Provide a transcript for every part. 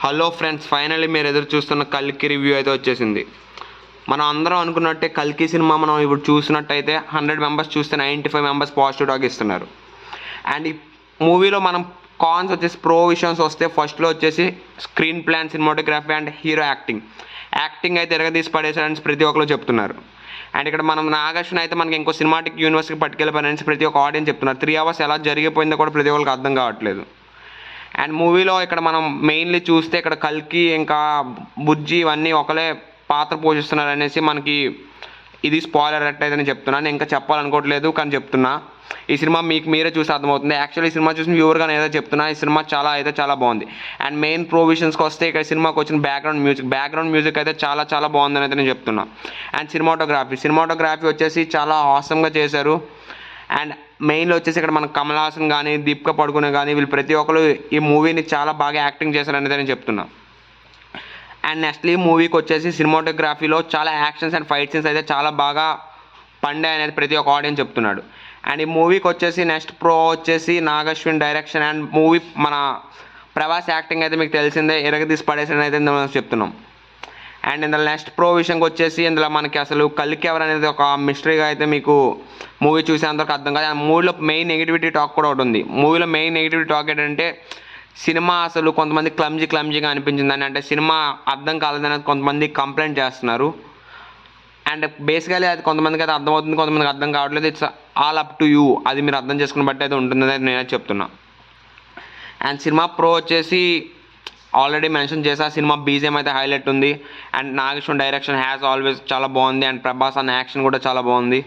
Hello friends, finally మీరు ఎదురు చూస్తున్న కల్కి రివ్యూ అయితే వచ్చేసింది. మనం అందరం అనుకున్నట్టే కల్కి సినిమా మనం ఇప్పుడు చూసినట్టయితే 100 మెంబర్స్ చూస్తే 95 మెంబర్స్ పాజిటివ్ టాక్ ఇస్తున్నారు. అండ్ ఈ మూవీలో మనం కాన్స్ వచ్చేసి ప్రో విషన్స్ వస్తే ఫస్ట్లో వచ్చేసి screen plan, cinematography and hero acting అయితే ఎరగదీసి పడేసారని ప్రతి ఒక్కరు చెప్తున్నారు. అండ్ ఇక్కడ మనం నాగార్జున అయితే మనకి ఇంకో సినిమాటిక్ యూనివర్స్కి పట్టుకెళ్ళిపోయారని ప్రతి ఒక్క ఆడియన్స్ చెప్తున్నారు. 3 hours ఎలా జరిగిపోయిందో కూడా ప్రతి ఒక్కరికి అర్థం కావట్లేదు. అండ్ మూవీలో ఇక్కడ మనం మెయిన్లీ చూస్తే ఇక్కడ కల్కి ఇంకా బుజ్జి ఇవన్నీ ఒకలే పాత్ర పోషిస్తున్నారు అనేసి మనకి ఇది స్పాయిలర్ అయితే చెప్తున్నాను. ఇంకా చెప్పాలనుకోవట్లేదు కానీ చెప్తున్నా. ఈ సినిమా మీకు మీరే చూసి అర్థమవుతుంది. యాక్చువల్లీ ఈ సినిమా చూసిన వ్యూవర్గా నేను ఏదో చెప్తున్నా, ఈ సినిమా చాలా బాగుంది. అండ్ మెయిన్ ప్రొవిజన్స్కి వస్తే ఇక్కడ సినిమాకి వచ్చిన బ్యాక్గ్రౌండ్ మ్యూజిక్ అయితే చాలా బాగుందని అయితే నేను చెప్తున్నా. అండ్ సినిమాటోగ్రఫీ వచ్చేసి చాలా ఆసమ్గా చేశారు. అండ్ మెయిన్లో వచ్చేసి ఇక్కడ మన కమల్ హాసన్ కానీ, దీపికా పడుకునే కానీ వీళ్ళు ప్రతి ఒక్కరు ఈ మూవీని చాలా బాగా యాక్టింగ్ చేశారనేది నేను చెప్తున్నా. అండ్ నెక్స్ట్ ఈ మూవీకి వచ్చేసి సినిమాటోగ్రఫీలో చాలా యాక్షన్స్ అండ్ ఫైట్ సీన్స్ అయితే చాలా బాగా పండాయి అనేది ప్రతి ఒక్క ఆడియన్స్ చెప్తున్నాడు. అండ్ ఈ మూవీకి వచ్చేసి నెక్స్ట్ ప్రో వచ్చేసి నాగశ్విన్ డైరెక్షన్ అండ్ మూవీ మన ప్రభాస్ యాక్టింగ్ అయితే మీకు తెలిసిందే, ఎరగదీసి పడేసిన అయితే మనం చెప్తున్నాం. అండ్ ఇందులో నెక్స్ట్ ప్రో విషయంకి వచ్చేసి ఇందులో మనకి అసలు కల్కి ఎవరు అనేది ఒక మిస్టరీగా అయితే మీకు మూవీ చూసేంతవరకు అర్థం కాదు. అండ్ మూవీలో మెయిన్ నెగిటివిటీ టాక్ కూడా ఒకటి ఉంది. మూవీలో మెయిన్ నెగిటివిటీ టాక్ ఏంటంటే సినిమా అసలు కొంతమంది క్లమ్జీగా అనిపించిందని, అంటే సినిమా అర్థం కాలేదనేది కొంతమంది కంప్లైంట్ చేస్తున్నారు. అండ్ బేసికలీ అది కొంతమందికి అయితే అర్థమవుతుంది, కొంతమందికి అర్థం కావట్లేదు. It's all up to you, అది మీరు అర్థం చేసుకుని బట్టి అయితే ఉంటుందని నేనే చెప్తున్నా. అండ్ సినిమా ప్రో వచ్చేసి ఆల్రెడీ మెన్షన్ చేసా, సినిమా బీజిఎం అయితే హైలైట్ ఉంది. And Nageshwar direction has always చాలా బాగుంది. అండ్ ప్రభాస్ అన్న యాక్షన్ కూడా చాలా బాగుంది.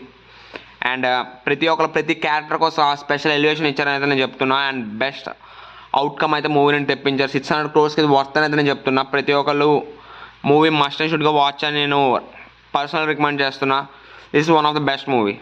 అండ్ ప్రతి క్యారెక్టర్ కోసం ఆ స్పెషల్ ఎలివేషన్ ఇచ్చారని అయితే నేను చెప్తున్నా. అండ్ బెస్ట్ అవుట్కమ్ అయితే మూవీని తెప్పించారు. 600 crores వర్త్ అని అయితే నేను చెప్తున్నా. ప్రతి ఒక్కళ్ళు మూవీ మస్ట్ అండ్ షుడ్గా వాచ్ అని నేను పర్సనల్ రికమెండ్ చేస్తున్నా. This is one of the best movie.